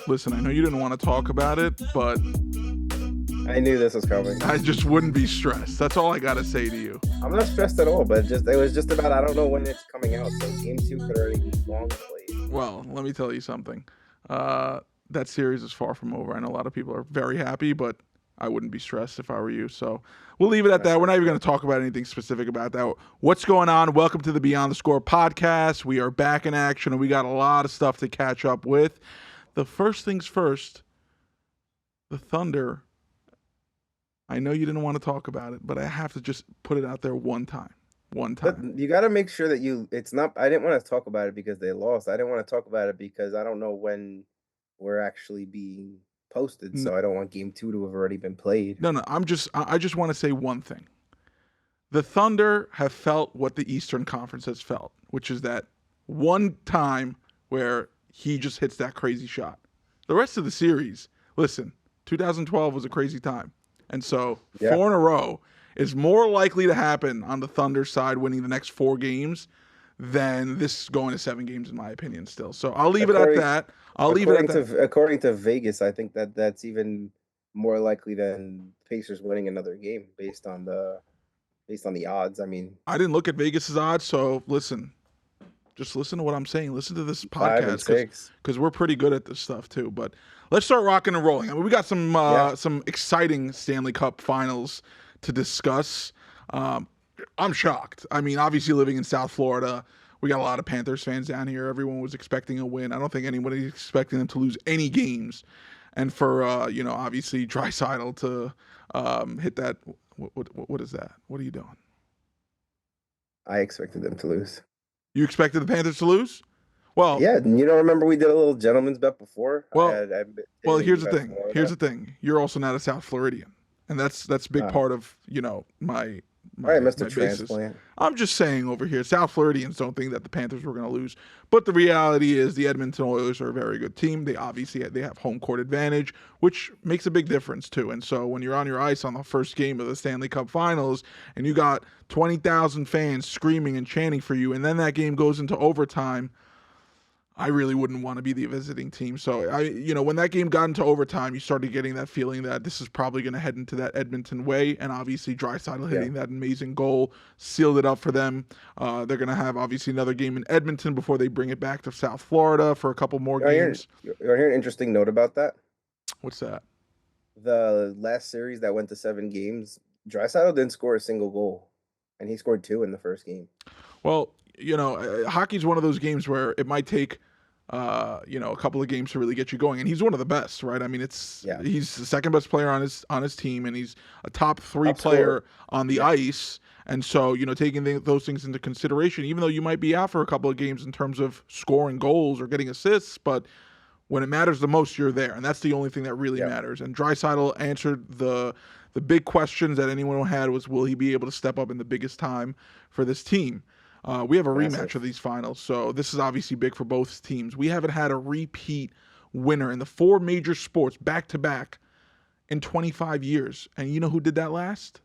Listen, I know you didn't want to talk about it, but I knew this was coming. I just wouldn't be stressed. That's all I got to say to you. I'm not stressed at all, but it was just about, I don't know when it's coming out, so game 2 could already be long played. Well, let me tell you something. That series is far from over. I know a lot of people are very happy, but I wouldn't be stressed if I were you. So we'll leave it at that. We're not even going to talk about anything specific about that. What's going on? Welcome to the Beyond the Score podcast. We are back in action, and we got a lot of stuff to catch up with. The first things first, the Thunder. I know you didn't want to talk about it, but I have to just put it out there one time. But you got to make sure that it's not, I didn't want to talk about it because they lost. I didn't want to talk about it because I don't know when we're actually being posted. So I don't want game 2 to have already been played. No, I just want to say one thing. The Thunder have felt what the Eastern Conference has felt, which is that one time where he just hits that crazy shot. The rest of the series, listen, 2012 was a crazy time. And so 4 in a row is more likely to happen on the Thunder side winning the next 4 games than this going to 7 games, in my opinion, still. So I'll leave it at that. According to Vegas, I think that's even more likely than Pacers winning another game based on the odds. I mean, I didn't look at Vegas's odds, so listen. Just listen to what I'm saying. Listen to this podcast because we're pretty good at this stuff too. But let's start rocking and rolling. I mean, we got some exciting Stanley Cup Finals to discuss. I'm shocked. I mean, obviously living in South Florida, we got a lot of Panthers fans down here. Everyone was expecting a win. I don't think anybody's expecting them to lose any games. And for obviously Draisaitl to hit that. What is that? What are you doing? I expected them to lose. You expected the Panthers to lose? Well, yeah. You don't remember we did a little gentleman's bet before? Well, here's the thing. You're also not a South Floridian, and that's a big part of my. All right, Mr. Transplant. I'm just saying over here, South Floridians don't think that the Panthers were going to lose, but the reality is the Edmonton Oilers are a very good team. They have home court advantage, which makes a big difference too. And so when you're on your ice on the first game of the Stanley Cup Finals and you got 20,000 fans screaming and chanting for you, and then that game goes into overtime, I really wouldn't want to be the visiting team. So when that game got into overtime, you started getting that feeling that this is probably going to head into that Edmonton way. And obviously Draisaitl hitting that amazing goal sealed it up for them. They're going to have obviously another game in Edmonton before they bring it back to South Florida for a couple more games. You hear an interesting note about that? What's that? The last series that went to 7 games, Draisaitl didn't score a single goal, and he scored 2 in the first game. Well, hockey's one of those games where it might take a couple of games to really get you going, and he's one of the best, right? I mean, he's the second best player on his team, and he's a top 3 player on the ice. And so, taking those things into consideration, even though you might be out for a couple of games in terms of scoring goals or getting assists, but when it matters the most, you're there, and that's the only thing that really matters. And Draisaitl answered the big questions that anyone had was, will he be able to step up in the biggest time for this team? We have a rematch of these finals, so this is obviously big for both teams. We haven't had a repeat winner in the 4 major sports back-to-back in 25 years. And you know who did that last?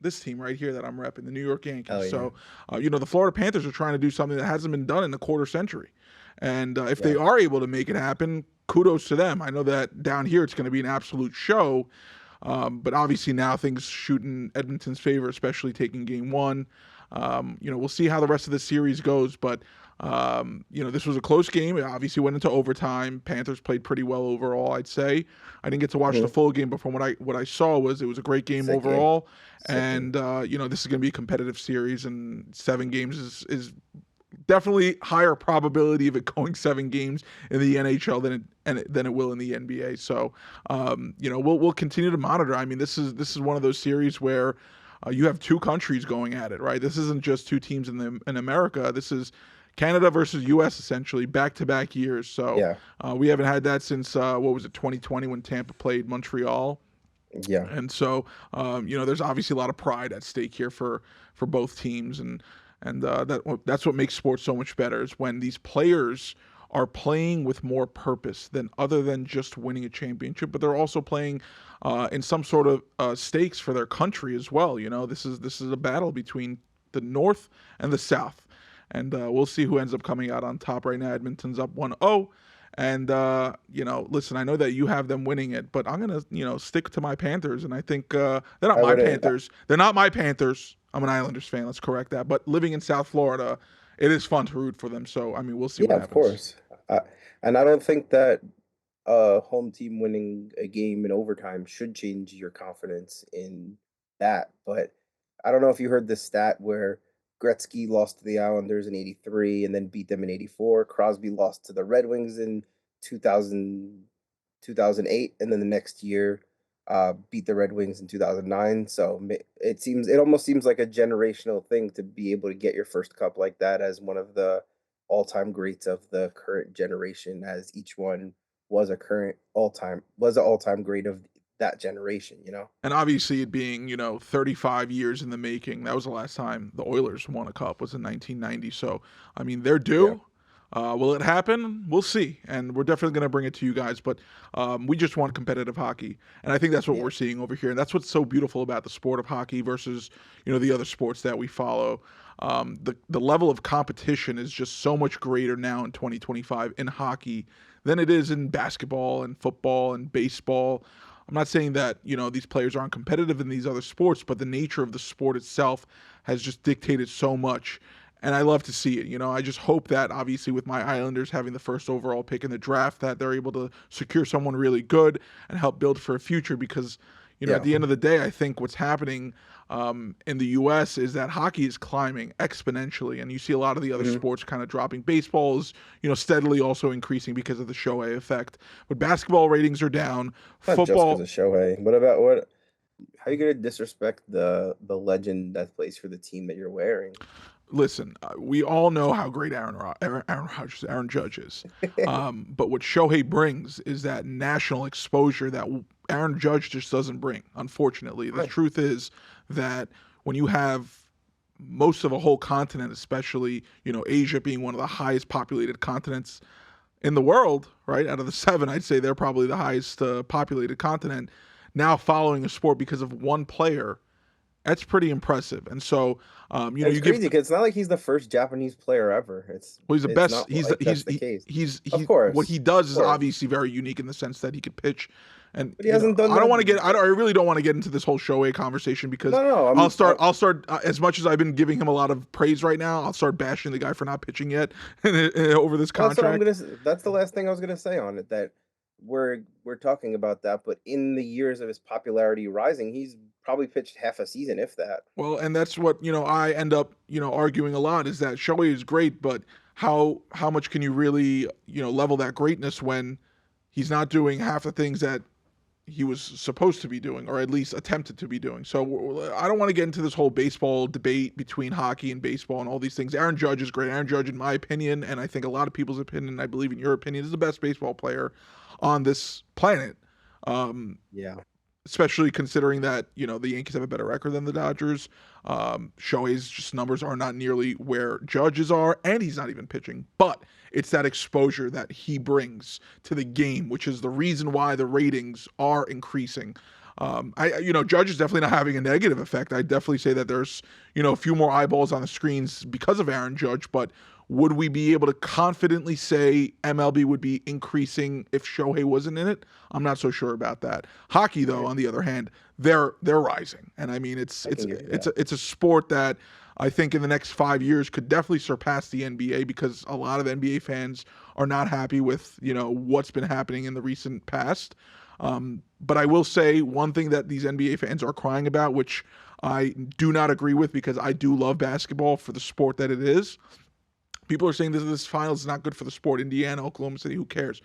This team right here that I'm repping, the New York Yankees. Oh, yeah. So, the Florida Panthers are trying to do something that hasn't been done in a quarter century. And if they are able to make it happen, kudos to them. I know that down here it's going to be an absolute show, but obviously now things shoot in Edmonton's favor, especially taking game 1. We'll see how the rest of the series goes, but this was a close game. It obviously went into overtime. Panthers played pretty well overall, I'd say. I didn't get to watch the full game, but from what I saw was it was a great game overall. And this is going to be a competitive series, and 7 games is definitely higher probability of it going 7 games in the NHL than it will in the NBA. So we'll continue to monitor. I mean, this is one of those series where you have 2 countries going at it, right? This isn't just 2 teams in America. This is Canada versus U.S. essentially back-to-back years. So we haven't had that since 2020 when Tampa played Montreal. Yeah. And so there's obviously a lot of pride at stake here for both teams, and that's what makes sports so much better is when these players are playing with more purpose than other than just winning a championship, but they're also playing in some sort of stakes for their country as well. This is a battle between the North and the South. And we'll see who ends up coming out on top. Right now, Edmonton's up 1-0. And, listen, I know that you have them winning it, but I'm going to, stick to my Panthers. And I think they're not my Panthers. They're not my Panthers. I'm an Islanders fan. Let's correct that. But living in South Florida, it is fun to root for them. So, I mean, we'll see what happens. Of course. And I don't think that home team winning a game in overtime should change your confidence in that. But I don't know if you heard the stat where Gretzky lost to the Islanders in '83 and then beat them in '84. Crosby lost to the Red Wings in 2008, and then the next year beat the Red Wings in 2009. So it almost seems like a generational thing to be able to get your first cup like that as one of the all-time greats of the current generation, as each one was an all-time great of that generation, And obviously it being, 35 years in the making. That was the last time the Oilers won a cup, was in 1990. So, I mean, they're due. Yeah. Will it happen? We'll see. And we're definitely going to bring it to you guys. But we just want competitive hockey. And I think that's what we're seeing over here. And that's what's so beautiful about the sport of hockey versus, the other sports that we follow. The level of competition is just so much greater now in 2025 in hockey than it is in basketball and football and baseball. I'm not saying that, these players aren't competitive in these other sports, but the nature of the sport itself has just dictated so much. And I love to see it. I just hope that, obviously, with my Islanders having the first overall pick in the draft, that they're able to secure someone really good and help build for a future because, at the end of the day, I think what's happening in the U.S. is that hockey is climbing exponentially, and you see a lot of the other sports kind of dropping. Baseball is, steadily also increasing because of the Shohei effect. But basketball ratings are down. Not Football. Just because of Shohei. How are you going to disrespect the legend that plays for the team that you're wearing? Listen, we all know how great Aaron Judge is. But what Shohei brings is that national exposure that Aaron Judge just doesn't bring, unfortunately. The truth is that when you have most of a whole continent, especially, Asia being one of the highest populated continents in the world, right? Out of the 7, I'd say they're probably the highest populated continent. Now following a sport because of one player, that's pretty impressive. And so, it's crazy because it's not like he's the first Japanese player ever. He's the best. Of course. What he does is obviously very unique in the sense that he could pitch. And but he hasn't done. I really don't want to get into this whole Shohei conversation because I'll start as much as I've been giving him a lot of praise right now. I'll start bashing the guy for not pitching yet over this contract. That's the last thing I was gonna say on it. That we're talking about that, but in the years of his popularity rising, he's probably pitched half a season, if that. Well, and that's what I end up arguing a lot is that Shohei is great, but how much can you really level that greatness when he's not doing half the things that he was supposed to be doing, or at least attempted to be doing. So I don't want to get into this whole baseball debate between hockey and baseball and all these things. Aaron Judge is great. Aaron Judge, in my opinion, and I think a lot of people's opinion, I believe in your opinion, is the best baseball player on this planet. Especially considering that, the Yankees have a better record than the Dodgers. Shohei's just numbers are not nearly where Judge's are, and he's not even pitching. But it's that exposure that he brings to the game, which is the reason why the ratings are increasing. Judge is definitely not having a negative effect. I definitely say that there's, a few more eyeballs on the screens because of Aaron Judge, but would we be able to confidently say MLB would be increasing if Shohei wasn't in it? I'm not so sure about that. Hockey, though, on the other hand, they're rising, and I mean it's a sport that I think in the next 5 years could definitely surpass the NBA because a lot of NBA fans are not happy with what's been happening in the recent past. But I will say one thing that these NBA fans are crying about, which I do not agree with because I do love basketball for the sport that it is. People are saying this finals is not good for the sport. Indiana, Oklahoma City, who cares?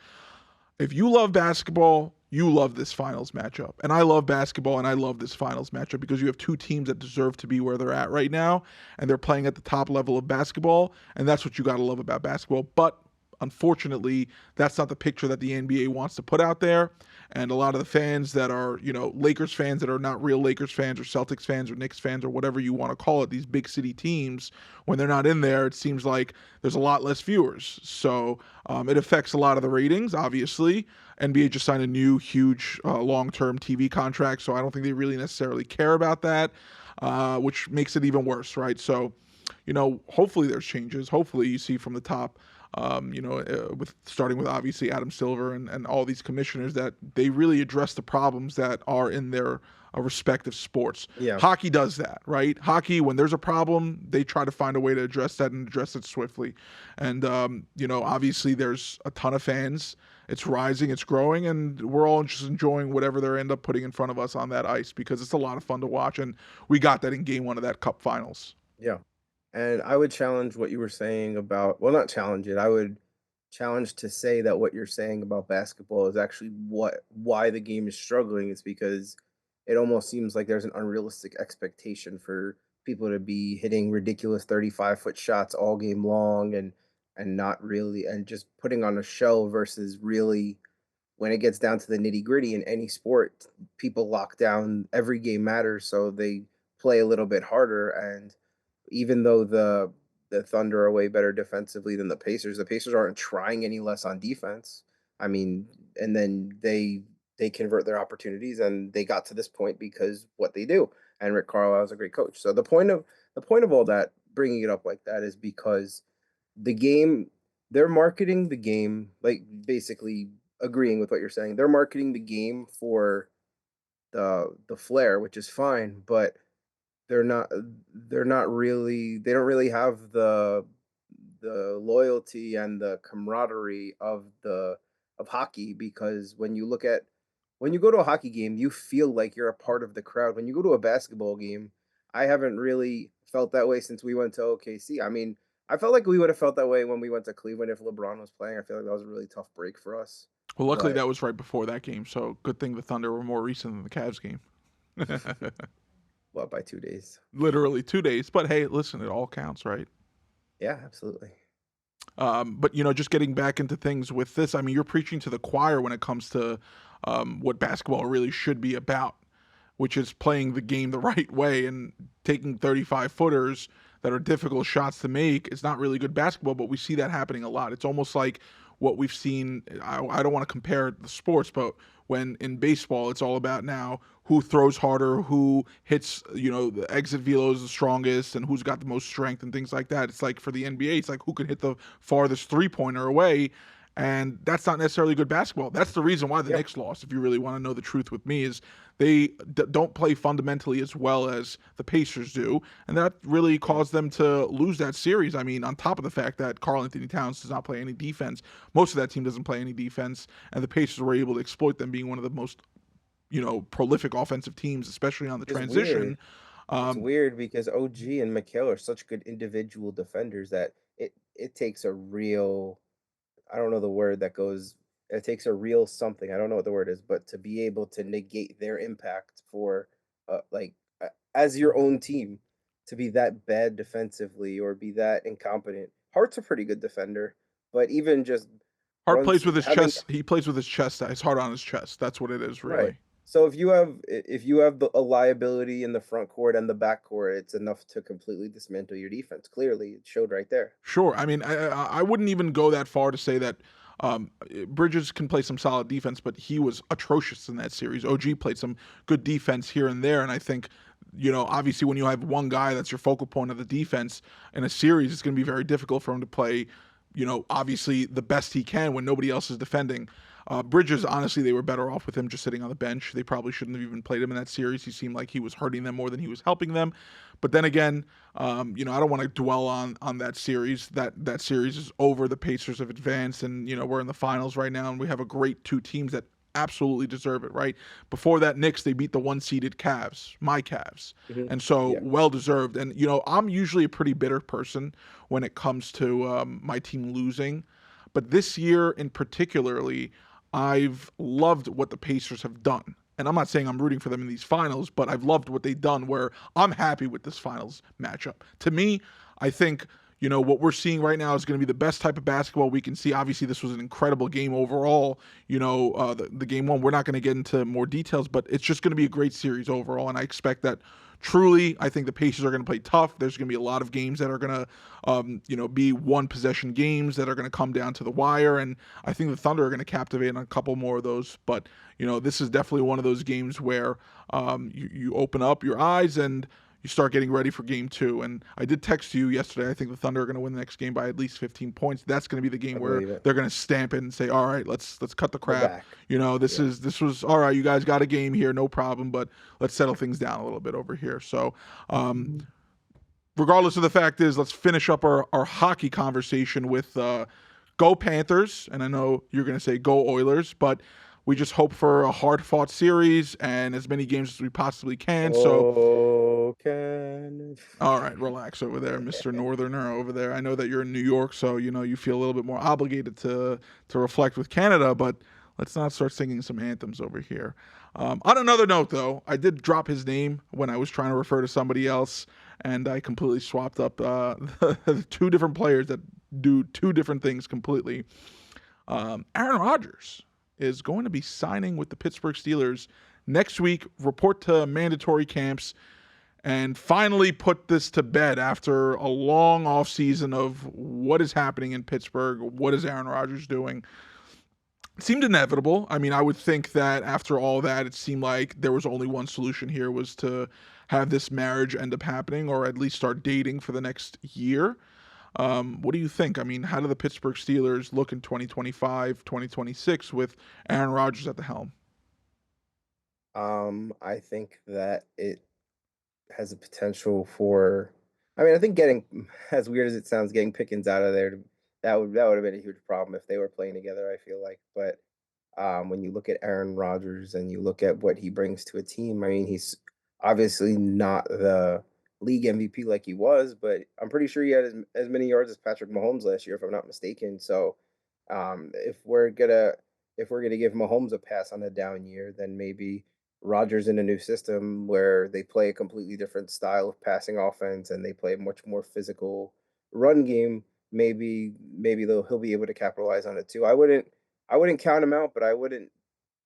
If you love basketball, you love this finals matchup. And I love basketball, and I love this finals matchup because you have two teams that deserve to be where they're at right now, and they're playing at the top level of basketball, and that's what you got to love about basketball. But unfortunately, that's not the picture that the NBA wants to put out there. And a lot of the fans that are, Lakers fans that are not real Lakers fans or Celtics fans or Knicks fans or whatever you want to call it, these big city teams, when they're not in there, it seems like there's a lot less viewers. So it affects a lot of the ratings, obviously. NBA just signed a new, huge, long-term TV contract, so I don't think they really necessarily care about that. which makes it even worse, right? So, hopefully there's changes. Hopefully you see from the top, with starting with obviously Adam Silver and all these commissioners, that they really address the problems that are in their respective sports. Yeah. Hockey does that, right? Hockey, when there's a problem, they try to find a way to address that and address it swiftly. And, obviously there's a ton of fans. It's rising, it's growing, and we're all just enjoying whatever they end up putting in front of us on that ice because it's a lot of fun to watch. And we got that in game one of that Cup Finals. Yeah. And I would challenge what you were saying about, well, not challenge it. I would challenge to say that what you're saying about basketball is actually why the game is struggling. It's because it almost seems like there's an unrealistic expectation for people to be hitting ridiculous 35-foot shots all game long and not really, and just putting on a show versus really, when it gets down to the nitty-gritty in any sport, people lock down. Every game matters, so they play a little bit harder. And even though the Thunder are way better defensively than the Pacers aren't trying any less on defense. I mean, and then they convert their opportunities, and they got to this point because what they do. And Rick Carlisle is a great coach. So the point of all that, bringing it up like that, is because the game, they're marketing the game, like, basically agreeing with what you're saying. They're marketing the game for the flair, which is fine, but they're not they don't really have the loyalty and the camaraderie of hockey, because when you go to a hockey game, you feel like you're a part of the crowd. When you go to a basketball game, I haven't really felt that way since we went to OKC. I mean, I felt like we would have felt that way when we went to Cleveland if LeBron was playing. I feel like that was a really tough break for us. Well, luckily But that was right before that game, so good thing the Thunder were more recent than the Cavs game. what, by 2 days? Literally 2 days. But hey, listen, it all counts, right? Yeah, absolutely. But just getting back into things with this, I mean, you're preaching to the choir when it comes to what basketball really should be about, which is playing the game the right way and taking 35 footers that are difficult shots to make. It's not really good basketball, but we see that happening a lot. It's almost like what we've seen. I don't want to compare the sports, but when in baseball, it's all about now who throws harder, who hits, the exit velo is the strongest, and who's got the most strength and things like that. It's like for the NBA, it's like who can hit the farthest three-pointer away, and that's not necessarily good basketball. That's the reason why the Knicks lost, if you really want to know the truth with me, is they don't play fundamentally as well as the Pacers do, and that really caused them to lose that series. I mean, on top of the fact that Karl-Anthony Towns does not play any defense, most of that team doesn't play any defense, and the Pacers were able to exploit them being one of the most, prolific offensive teams, especially on the transition. It's weird because OG and Mikhail are such good individual defenders that it takes a real, I don't know the word that goes, it takes a real something. I don't know what the word is, but to be able to negate their impact for as your own team, to be that bad defensively or be that incompetent. Hart's a pretty good defender, but even just Hart once plays with his having chest. He plays with his chest. His heart on his chest. That's what it is, right. really. So if you have a liability in the front court and the back court, it's enough to completely dismantle your defense. Clearly, it showed right there. Sure. I mean, I wouldn't even go that far to say that Bridges can play some solid defense, but he was atrocious in that series. OG played some good defense here and there, and I think, obviously when you have one guy that's your focal point of the defense in a series, it's going to be very difficult for him to play, obviously the best he can when nobody else is defending. Bridges, honestly, they were better off with him just sitting on the bench. They probably shouldn't have even played him in that series. He seemed like he was hurting them more than he was helping them. But then again, I don't want to dwell on that series. That series is over. The Pacers have advanced, and we're in the finals right now, and we have a great two teams that absolutely deserve it, right? Before that, Knicks, they beat the one-seeded Cavs, my Cavs. And so well-deserved. And, I'm usually a pretty bitter person when it comes to my team losing. But this year in particularly, I've loved what the Pacers have done. And I'm not saying I'm rooting for them in these finals, but I've loved what they've done where I'm happy with this finals matchup. To me, I think, what we're seeing right now is going to be the best type of basketball we can see. Obviously, this was an incredible game overall. The game one, we're not going to get into more details, but it's just going to be a great series overall. And I expect that truly, I think the Pacers are going to play tough. There's going to be a lot of games that are going to, be one-possession games that are going to come down to the wire. And I think the Thunder are going to captivate on a couple more of those. But, this is definitely one of those games where you open up your eyes and, you start getting ready for game 2. And I did text you yesterday. I think the Thunder are going to win the next game by at least 15 points. That's going to be the game I where believe it. they're going to stamp it and say, all right, let's cut the We're crap. back. This was all right. You guys got a game here, no problem, but let's settle things down a little bit over here. So, regardless of the fact is, let's finish up our hockey conversation with go Panthers. And I know you're going to say go Oilers, but we just hope for a hard-fought series and as many games as we possibly can. All right, relax over there, Mr. Northerner over there. I know that you're in New York, so you feel a little bit more obligated to reflect with Canada, but let's not start singing some anthems over here. On another note, though, I did drop his name when I was trying to refer to somebody else, and I completely swapped up the 2 different players that do 2 different things completely. Aaron Rodgers is going to be signing with the Pittsburgh Steelers next week, report to mandatory camps, and finally put this to bed after a long offseason of what is happening in Pittsburgh, what is Aaron Rodgers doing. It seemed inevitable. I mean, I would think that after all that, it seemed like there was only one solution here, was to have this marriage end up happening or at least start dating for the next year. What do you think? I mean, how do the Pittsburgh Steelers look in 2025, 2026 with Aaron Rodgers at the helm? I think that it has a potential for. I mean, I think getting, as weird as it sounds, getting Pickens out of there, that would have been a huge problem if they were playing together, I feel like. But when you look at Aaron Rodgers and you look at what he brings to a team, I mean, he's obviously not the league MVP like he was, but I'm pretty sure he had as many yards as Patrick Mahomes last year, if I'm not mistaken. So if we're gonna give Mahomes a pass on a down year, then maybe Rodgers in a new system where they play a completely different style of passing offense and they play a much more physical run game. Maybe he'll be able to capitalize on it too. I wouldn't count him out, but I wouldn't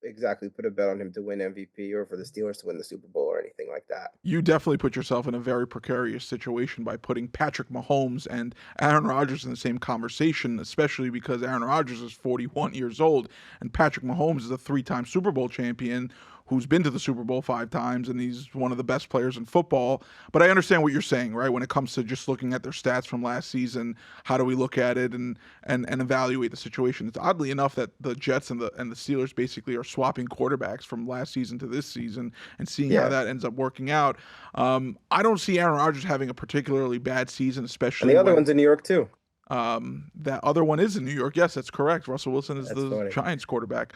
exactly put a bet on him to win MVP or for the Steelers to win the Super Bowl or anything like that. You definitely put yourself in a very precarious situation by putting Patrick Mahomes and Aaron Rodgers in the same conversation, especially because Aaron Rodgers is 41 years old and Patrick Mahomes is a 3-time Super Bowl champion who's been to the Super Bowl 5 times, and he's one of the best players in football. But I understand what you're saying, right? When it comes to just looking at their stats from last season, how do we look at it and evaluate the situation? It's oddly enough that the Jets and the Steelers basically are swapping quarterbacks from last season to this season and seeing how that ends up working out. I don't see Aaron Rodgers having a particularly bad season, especially. And the other one's in New York too. That other one is in New York. Yes, that's correct. Russell Wilson is the Giants quarterback.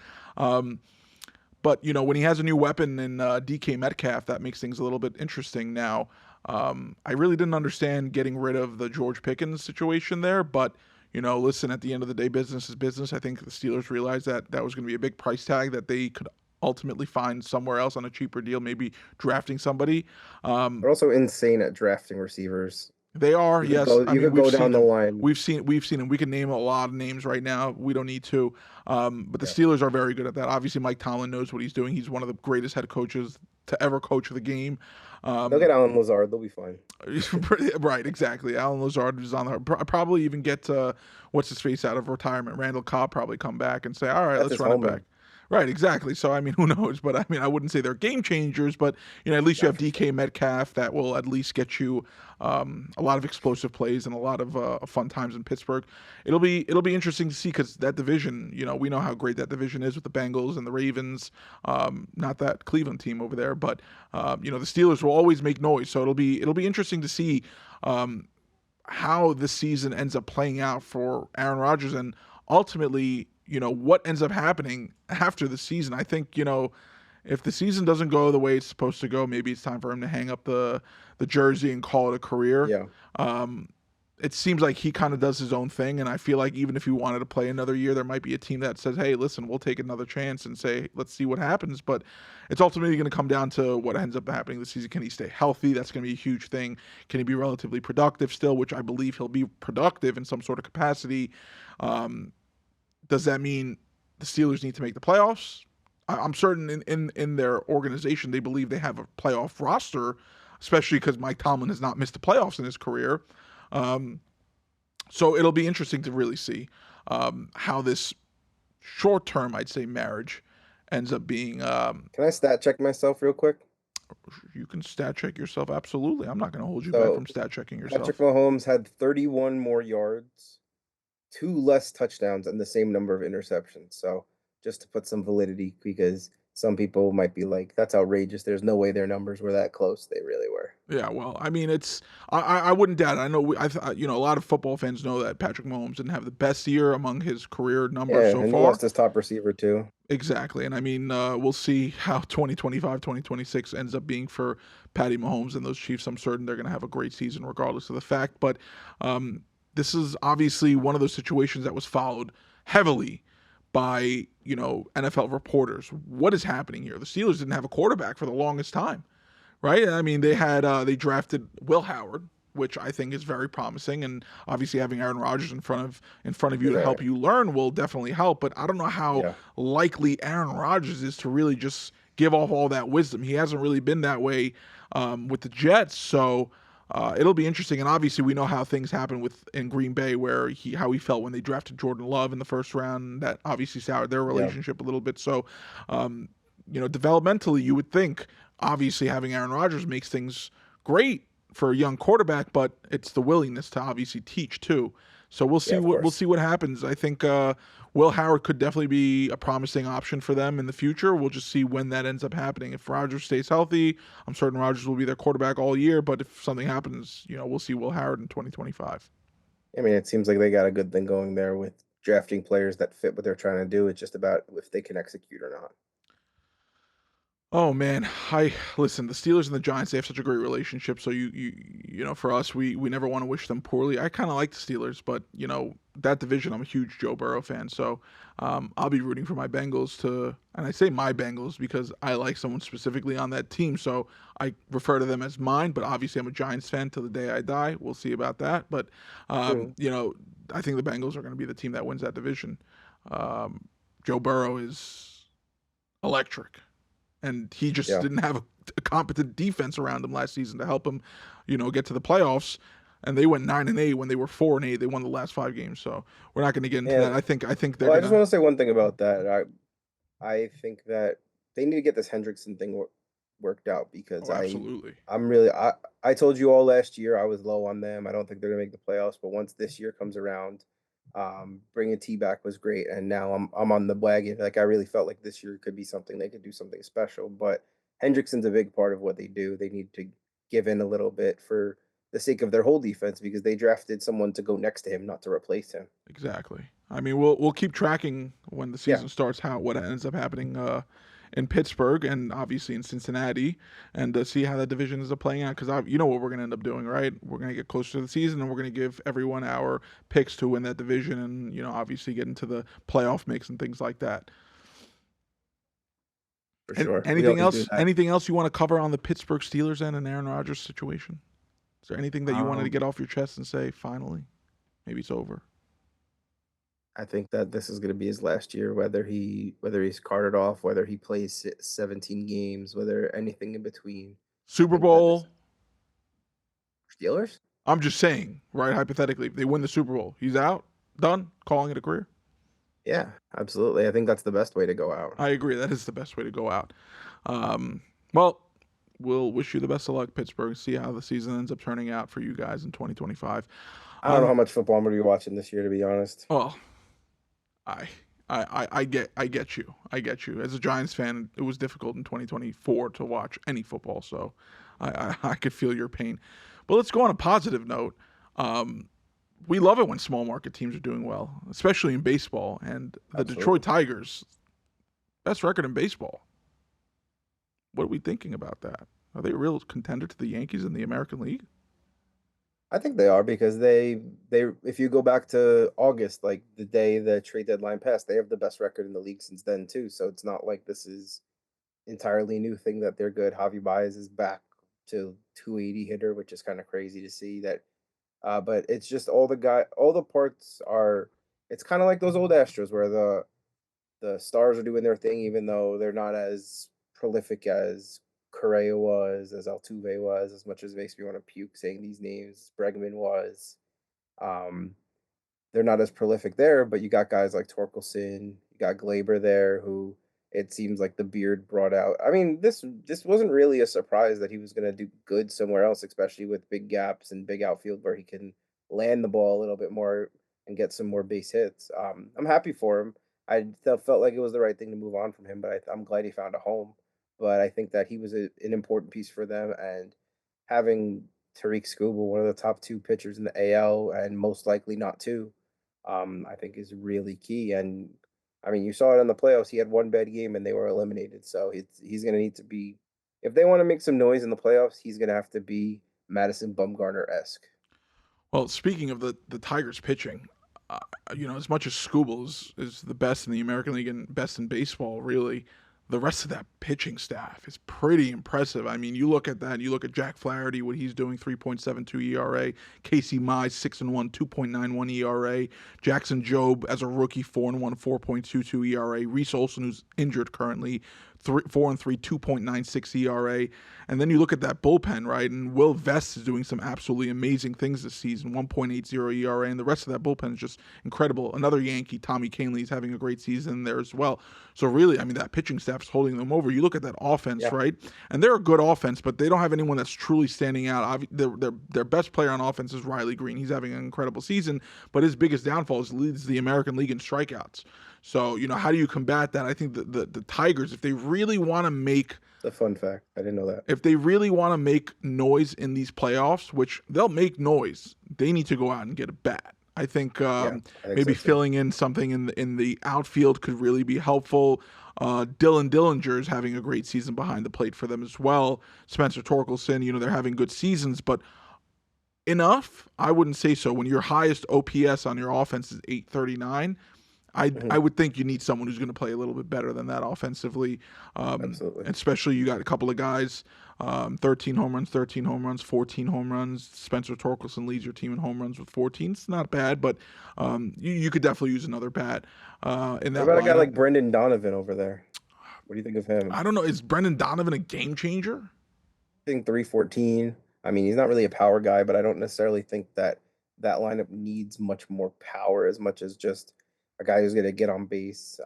But, when he has a new weapon in DK Metcalf, that makes things a little bit interesting now. I really didn't understand getting rid of the George Pickens situation there. But, listen, at the end of the day, business is business. I think the Steelers realized that was going to be a big price tag that they could ultimately find somewhere else on a cheaper deal, maybe drafting somebody. They're also insane at drafting receivers. They are, You yes. could go down the line. We've seen them. We can name a lot of names right now. We don't need to. But the Steelers are very good at that. Obviously, Mike Tomlin knows what he's doing. He's one of the greatest head coaches to ever coach the game. They'll get Alan Lazard. They'll be fine. Right, exactly. Alan Lazard is on the probably even get what's his face out of retirement. Randall Cobb probably come back and say, all right, let's run it back. Right, exactly. So, I mean, who knows? But, I mean, I wouldn't say they're game changers, but, at least you have DK Metcalf that will at least get you a lot of explosive plays and a lot of fun times in Pittsburgh. It'll be interesting to see because that division, we know how great that division is with the Bengals and the Ravens, not that Cleveland team over there, but, the Steelers will always make noise. So it'll be interesting to see how this season ends up playing out for Aaron Rodgers and ultimately, what ends up happening after the season. I think, if the season doesn't go the way it's supposed to go, maybe it's time for him to hang up the jersey and call it a career. Yeah. It seems like he kind of does his own thing, and I feel like even if he wanted to play another year, there might be a team that says, hey, listen, we'll take another chance and say, let's see what happens. But it's ultimately going to come down to what ends up happening this season. Can he stay healthy? That's going to be a huge thing. Can he be relatively productive still, which I believe he'll be productive in some sort of capacity. Does that mean the Steelers need to make the playoffs? I'm certain in their organization they believe they have a playoff roster, especially because Mike Tomlin has not missed the playoffs in his career. So it'll be interesting to really see how this short-term, I'd say, marriage ends up being. Can I stat check myself real quick? You can stat check yourself. Absolutely. I'm not going to hold you back So from stat checking Patrick yourself. Mahomes had 31 more yards, two less touchdowns, and the same number of interceptions. So just to put some validity, because some people might be like, "That's outrageous." There's no way their numbers were that close. They really were. Yeah, well, I mean, I wouldn't doubt it. I know a lot of football fans know that Patrick Mahomes didn't have the best year among his career numbers Yeah, so and he far. lost his top receiver too. Exactly. And I mean, we'll see how 2025, 2026 ends up being for Patty Mahomes and those Chiefs. I'm certain they're going to have a great season regardless of the fact. But um, this is obviously one of those situations that was followed heavily by, NFL reporters. What is happening here? The Steelers didn't have a quarterback for the longest time, right? I mean, they drafted Will Howard, which I think is very promising, and obviously having Aaron Rodgers in front of you to help Right. you learn will definitely help. But I don't know how Yeah. likely Aaron Rodgers is to really just give off all that wisdom. He hasn't really been that way with the Jets, so. It'll be interesting, and obviously we know how things happen in Green Bay, where how he felt when they drafted Jordan Love in the first round. That obviously soured their Yeah. relationship a little bit. So, developmentally, you would think obviously having Aaron Rodgers makes things great for a young quarterback, but it's the willingness to obviously teach too. So we'll Yeah. see Of what course. happens. I think Will Howard could definitely be a promising option for them in the future. We'll just see when that ends up happening. If Rodgers stays healthy, I'm certain Rodgers will be their quarterback all year. But if something happens, we'll see Will Howard in 2025. I mean, it seems like they got a good thing going there with drafting players that fit what they're trying to do. It's just about if they can execute or not. Oh man, I listen. The Steelers and the Giants, they have such a great relationship. So for us, we never want to wish them poorly. I kind of like the Steelers, but that division, I'm a huge Joe Burrow fan. So I'll be rooting for my Bengals and I say my Bengals because I like someone specifically on that team. So I refer to them as mine. But obviously, I'm a Giants fan till the day I die. We'll see about that. But True. I think the Bengals are going to be the team that wins that division. Um, Joe Burrow is electric, and he just Yeah. didn't have a competent defense around him last season to help him, get to the playoffs. And they went 9-8 when they were 4-8. They won the last 5 games, so we're not going to get into And that. I think they're well, I just gonna. want to say one thing about that. I think that they need to get this Hendrickson thing worked out because Oh, absolutely. I told you all last year I was low on them. I don't think they're gonna make the playoffs, but once this year comes around, bringing T back was great, and now I'm on the wagon. Like I really felt like this year could be something they could do something special. But Hendrickson's a big part of what they do. They need to give in a little bit for the sake of their whole defense because they drafted someone to go next to him, not to replace him. Exactly. I mean, we'll keep tracking when the Yeah. season starts how what ends up happening in Pittsburgh and obviously in Cincinnati, and see how that division is playing out. Because you know what we're going to end up doing, right? We're going to get closer to the season, and we're going to give everyone our picks to win that division, and obviously get into the playoff mix and things like that. For And sure. We anything always do else? that. Anything else you want to cover on the Pittsburgh Steelers and Aaron Rodgers situation? Is there anything that you wanted to Um, get off your chest and say finally? Maybe it's over. I think that this is going to be his last year, whether he's carted off, whether he plays 17 games, whether anything in between. I Super think that this Bowl. Steelers. I'm just saying, right? Hypothetically, if they win the Super Bowl, he's out, done, calling it a career. Yeah, absolutely. I think that's the best way to go out. I agree. That is the best way to go out. Well, we'll wish you the best of luck, Pittsburgh. See how the season ends up turning out for you guys in 2025. I don't know how Um, much football I'm going to be watching this year, to be honest. well, I, I get you. I get you. As a Giants fan, it was difficult in 2024 to watch any football, so I could feel your pain. But let's go on a positive note. Um, we love it when small market teams are doing well, especially in baseball. And the Detroit Absolutely. Tigers, best record in baseball. What are we thinking about that? Are they a real contender to the Yankees in the American League? I think they are because they if you go back to August, like the day the trade deadline passed, they have the best record in the league since then too. So it's not like this is entirely new thing that they're good. Javi Baez is back to 280 hitter, which is kind of crazy to see that. But it's just all the parts are. It's kind of like those old Astros where the stars are doing their thing, even though they're not as prolific as Correa was, as Altuve was, as much as it makes me want to puke saying these names. Bregman was. Um, they're not as prolific there, but you got guys like Torkelson, you got Glaber there who it seems like the beard brought out. I mean, this wasn't really a surprise that he was going to do good somewhere else, especially with big gaps and big outfield where he can land the ball a little bit more and get some more base hits. I'm happy for him. Felt like it was the right thing to move on from him, but I'm glad he found a home. But I think that he was an important piece for them, and having Tariq Skubal, one of the top two pitchers in the AL, and most likely not two, I think is really key. And I mean, you saw it in the playoffs. He had one bad game and they were eliminated. So he's going to need to be, if they want to make some noise in the playoffs, he's going to have to be Madison Bumgarner esque. Well, speaking of the Tigers pitching, as much as Skubal is the best in the American League and best in baseball, really, the rest of that pitching staff is pretty impressive. I mean, you look at that, you look at Jack Flaherty, what he's doing, 3.72 ERA. Casey Mize, 6-1, 2.91 ERA. Jackson Jobe, as a rookie, 4-1, 4.22 ERA. Reese Olson, who's injured currently, 4-3, 2.96 ERA. And then you look at that bullpen, right? And Will Vest is doing some absolutely amazing things this season, 1.80 ERA. And the rest of that bullpen is just incredible. Another Yankee, Tommy Kahnle, is having a great season there as well. So really, I mean, that pitching staff's holding them over. You look at that offense, right? And they're a good offense, but they don't have anyone that's truly standing out. Their best player on offense is Riley Green. He's having an incredible season, but his biggest downfall is leads the American League in strikeouts. So, how do you combat that? I think the Tigers, if they really want to make... It's a fun fact. I didn't know that. If they really want to make noise in these playoffs, which they'll make noise, they need to go out and get a bat. I think, maybe so, filling in something in the outfield could really be helpful. Dylan Dillinger is having a great season behind the plate for them as well. Spencer Torkelson, they're having good seasons, but enough? I wouldn't say so. When your highest OPS on your offense is 839, I would think you need someone who's going to play a little bit better than that offensively. Absolutely. Especially you got a couple of guys, 13 home runs, 14 home runs. Spencer Torkelson leads your team in home runs with 14. It's not bad, but you could definitely use another bat in that. What about a guy like Brendan Donovan over there? What do you think of him? I don't know. Is Brendan Donovan a game changer? I think 314. I mean, he's not really a power guy, but I don't necessarily think that lineup needs much more power as much as just a guy who's going to get on base.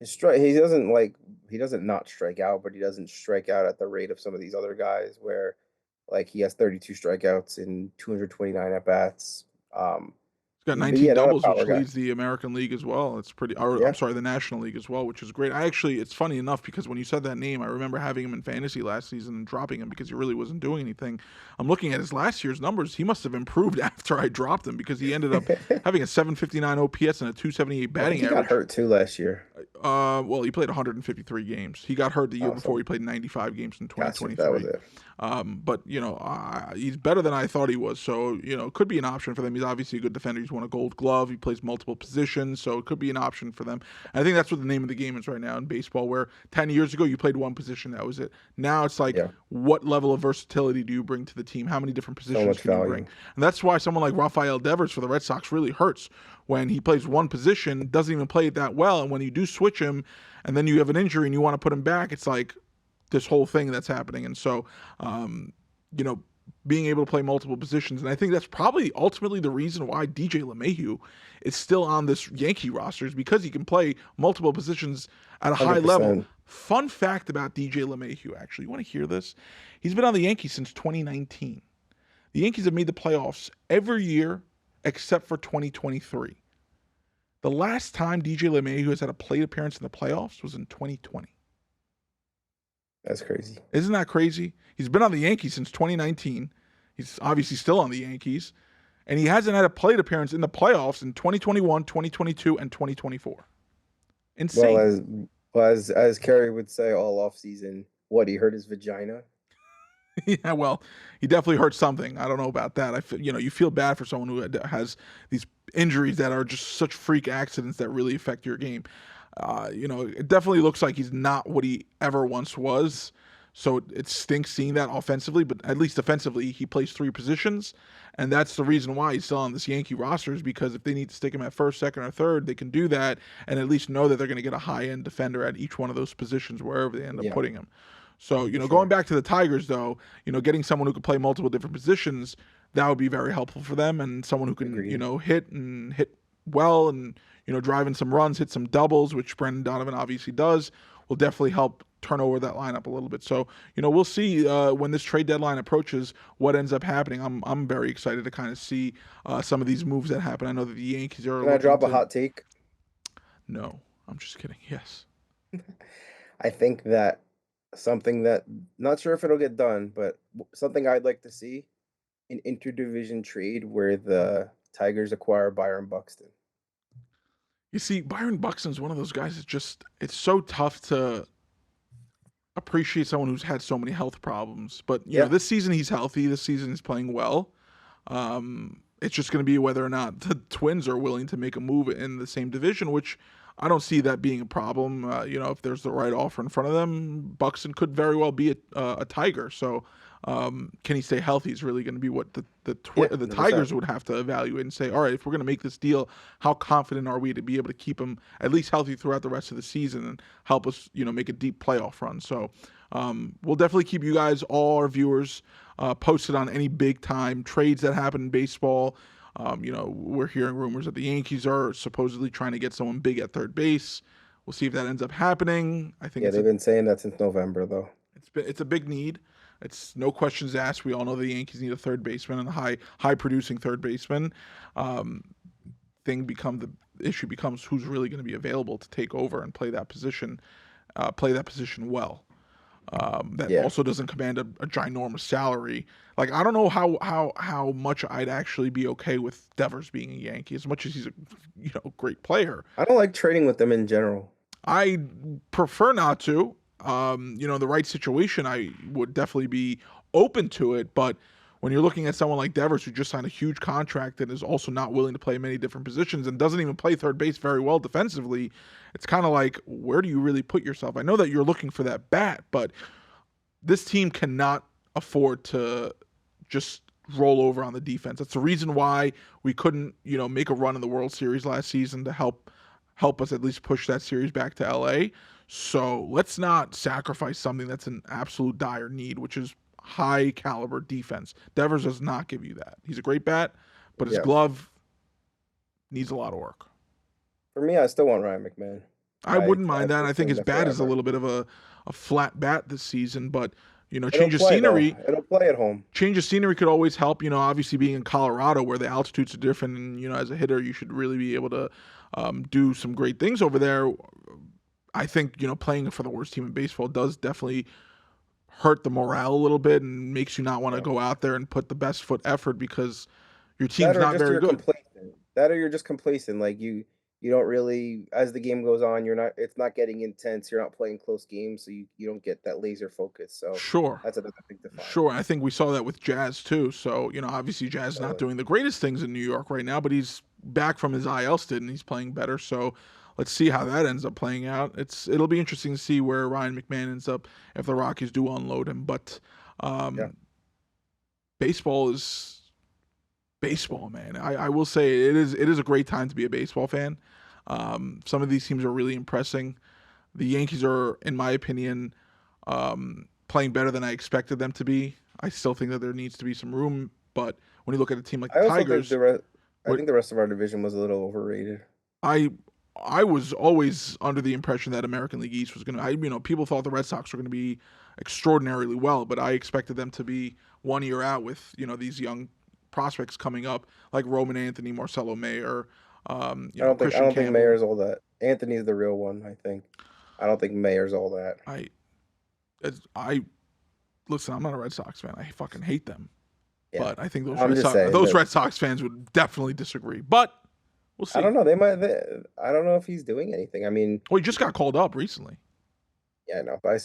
He doesn't not strike out, but he doesn't strike out at the rate of some of these other guys where like he has 32 strikeouts in 229 at bats. He's got 19 doubles, which leads the American League as well. It's pretty, I'm sorry, the National League as well, which is great. It's funny enough because when you said that name, I remember having him in fantasy last season and dropping him because he really wasn't doing anything. I'm looking at his last year's numbers. He must have improved after I dropped him because he ended up having a 759 OPS and a 278 batting average. He got hurt too last year. Well, he played 153 games. He got hurt the year before. He played 95 games in 2023. That was it. But he's better than I thought he was. So it could be an option for them. He's obviously a good defender. He's won a Gold Glove. He plays multiple positions, so it could be an option for them. And I think that's what the name of the game is right now in baseball. Where 10 years ago you played one position, that was it. Now it's like, what level of versatility do you bring to the team? How many different positions can you bring? And that's why someone like Rafael Devers for the Red Sox really hurts. When he plays one position, doesn't even play it that well, and when you do switch him, and then you have an injury and you want to put him back, it's like this whole thing that's happening. And so, being able to play multiple positions, and I think that's probably ultimately the reason why DJ LeMahieu is still on this Yankee roster, is because he can play multiple positions at a 100%. High level. Fun fact about DJ LeMahieu, actually, you want to hear this? He's been on the Yankees since 2019. The Yankees have made the playoffs every year except for 2023. The last time DJ LeMahieu has had a plate appearance in the playoffs was in 2020. That's crazy. Isn't that crazy? He's been on the Yankees since 2019. He's obviously still on the Yankees. And he hasn't had a plate appearance in the playoffs in 2021, 2022, and 2024. Insane. Well, as Kerry would say all offseason, he hurt his vagina? Yeah, well, he definitely hurt something. I don't know about that. You feel bad for someone who has these injuries that are just such freak accidents that really affect your game. It definitely looks like he's not what he ever once was. So it stinks seeing that offensively, but at least defensively, he plays three positions. And that's the reason why he's still on this Yankee roster, is because if they need to stick him at first, second, or third, they can do that and at least know that they're going to get a high-end defender at each one of those positions wherever they end up putting him. So, going back to the Tigers, though, getting someone who can play multiple different positions, that would be very helpful for them, and someone who can, hit well and, driving some runs, hit some doubles, which Brendan Donovan obviously does, will definitely help turn over that lineup a little bit. So, we'll see when this trade deadline approaches what ends up happening. I'm very excited to kind of see some of these moves that happen. I know that the Yankees are Can I looking drop a to. hot take? No, I'm just kidding. Yes. I think that something that, not sure if it'll get done, but something I'd like to see, an interdivision trade where the Tigers acquire Byron Buxton. You see, Byron Buxton's one of those guys it's so tough to appreciate someone who's had so many health problems. But, this season he's healthy. This season he's playing well. It's just going to be whether or not the Twins are willing to make a move in the same division, which I don't see that being a problem. If there's the right offer in front of them, Buxton could very well be a Tiger. So can he stay healthy is really going to be what the Tigers would have to evaluate and say, all right, if we're going to make this deal, how confident are we to be able to keep him at least healthy throughout the rest of the season and help us, make a deep playoff run. So we'll definitely keep you guys, all our viewers, posted on any big time trades that happen in baseball. We're hearing rumors that the Yankees are supposedly trying to get someone big at third base. We'll see if that ends up happening. I think they've been saying that since November, though. It's a big need. It's no questions asked. We all know the Yankees need a third baseman and a high producing third baseman. The issue becomes who's really going to be available to take over and play that position well. Also doesn't command a ginormous salary. Like, I don't know how much I'd actually be okay with Devers being a Yankee, as much as he's a great player. I don't like trading with them in general. I prefer not to. The right situation, I would definitely be open to it. But when you're looking at someone like Devers, who just signed a huge contract and is also not willing to play many different positions and doesn't even play third base very well defensively, it's kind of like, where do you really put yourself? I know that you're looking for that bat, but this team cannot afford to just roll over on the defense. That's the reason why we couldn't, make a run in the World Series last season to help us at least push that series back to LA. So let's not sacrifice something that's an absolute dire need, which is high caliber defense. Devers does not give you that. He's a great bat, but his glove needs a lot of work. For me, I still want Ryan McMahon. I wouldn't mind that. I think his bat is a little bit of a flat bat this season, but change of scenery. It'll play at home. Change of scenery could always help. Obviously being in Colorado where the altitudes are different, and as a hitter, you should really be able to do some great things over there. I think playing for the worst team in baseball does definitely hurt the morale a little bit and makes you not want to go out there and put the best foot effort because your team's not very good. That or you're just complacent. Like you don't really, as the game goes on, it's not getting intense. You're not playing close games, so you don't get that laser focus. So sure, that's another big define. Sure, I think we saw that with Jazz too. So obviously Jazz is not doing the greatest things in New York right now, but he's back from his IL stint and he's playing better. So let's see how that ends up playing out. It'll be interesting to see where Ryan McMahon ends up if the Rockies do unload him. But baseball is baseball, man. I will say it is a great time to be a baseball fan. Some of these teams are really impressing. The Yankees are, in my opinion, playing better than I expected them to be. I still think that there needs to be some room, but when you look at a team like the Tigers, I think the rest of our division was a little overrated. I was always under the impression that American League East was going to, people thought the Red Sox were going to be extraordinarily well, but I expected them to be 1 year out with, these young prospects coming up like Roman Anthony, Marcelo Mayer. I don't think Mayer's all that. Anthony's the real one, I think. I don't think Mayer's all that. Listen, I'm not a Red Sox fan. I fucking hate them. Yeah. But I think those Red Sox fans would definitely disagree. But we'll see. I don't know. I don't know if he's doing anything. I mean, he just got called up recently. Yeah, I know. But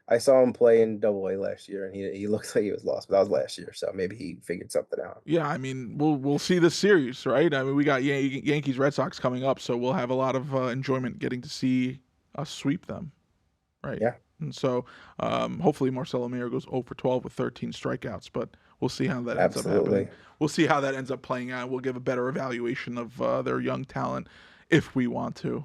I saw him play in Double-A last year, and he looks like he was lost. But that was last year, so maybe he figured something out. Yeah, I mean, we'll see this series, right? I mean, we got Yankees Red Sox coming up, so we'll have a lot of enjoyment getting to see us sweep them, right? Yeah. And so hopefully Marcelo Mayer goes 0 for 12 with 13 strikeouts, but we'll see how that ends up happening. We'll see how that ends up playing out. We'll give a better evaluation of their young talent if we want to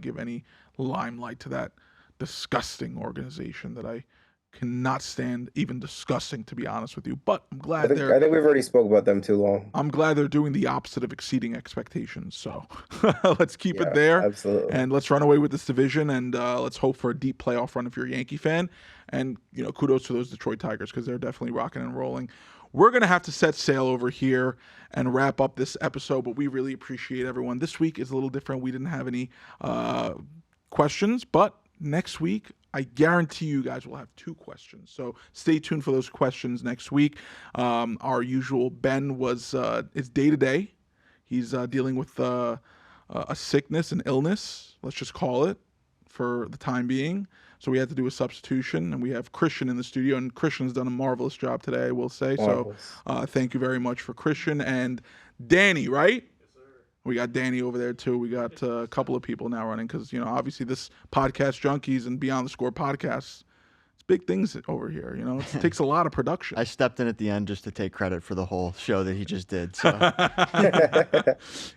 give any limelight to that disgusting organization that I Cannot stand even discussing, to be honest with you. But I'm I glad think they're we've already spoke about them too long. I'm glad they're doing the opposite of exceeding expectations. So let's keep it Yeah, there. absolutely. And let's run away with this division. And let's hope for a deep playoff run if you're a Yankee fan. And, kudos to those Detroit Tigers because they're definitely rocking and rolling. We're going to have to set sail over here and wrap up this episode, but we really appreciate everyone. This week is a little different. We didn't have any questions, but next week, I guarantee you guys will have 2 questions. So stay tuned for those questions next week. Our usual Ben is day-to-day. He's dealing with a sickness, an illness, let's just call it, for the time being. So we had to do a substitution, and we have Christian in the studio, and Christian's done a marvelous job today, I will say. Marvelous. So thank you very much for Christian. And Danny, right? We got Danny over there, too. We got a couple of people now running because, obviously this Podcast Junkies and Beyond the Score podcasts, it's big things over here. It takes a lot of production. I stepped in at the end just to take credit for the whole show that he just did. So.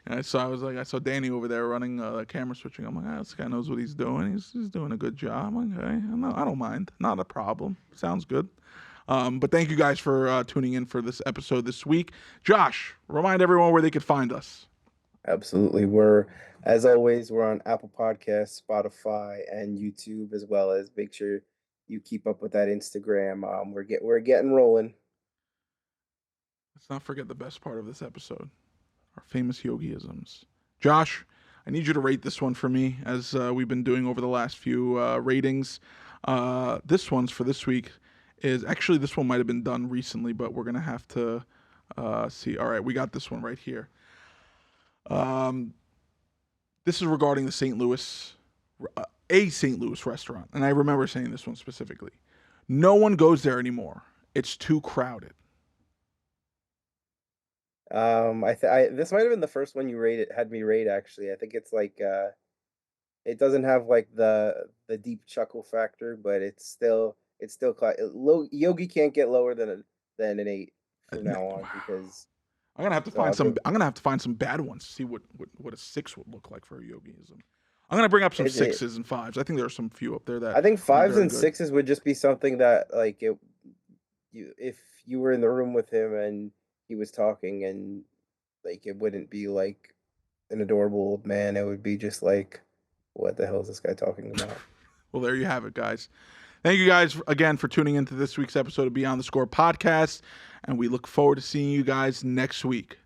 I saw Danny over there running camera switching. I'm like, this guy knows what he's doing. He's doing a good job. I'm like, okay, I don't mind. Not a problem. Sounds good. But thank you guys for tuning in for this episode this week. Josh, remind everyone where they could find us. Absolutely. As always, we're on Apple Podcasts, Spotify, and YouTube, as well as make sure you keep up with that Instagram. We're getting rolling. Let's not forget the best part of this episode, our famous Yogiisms. Josh, I need you to rate this one for me, as we've been doing over the last few ratings. This one's for this week this one might have been done recently, but we're going to have to see. All right, we got this one right here. This is regarding the St. Louis restaurant, and I remember saying this one specifically. No one goes there anymore. It's too crowded. This might have been the first one you had me rate. Actually, I think it's like it doesn't have like the deep chuckle factor, but it's still Yogi can't get lower than an 8 from now on because. I'm gonna have to find some bad ones to see what a 6 would look like for a Yogiism. I'm gonna bring up some 6s and 5s. I think there are some few up there that I think 5s and 6s would just be something that like if you were in the room with him and he was talking and like it wouldn't be like an adorable old man. It would be just like, what the hell is this guy talking about? Well, there you have it, guys. Thank you guys again for tuning into this week's episode of Beyond the Score podcast, and we look forward to seeing you guys next week.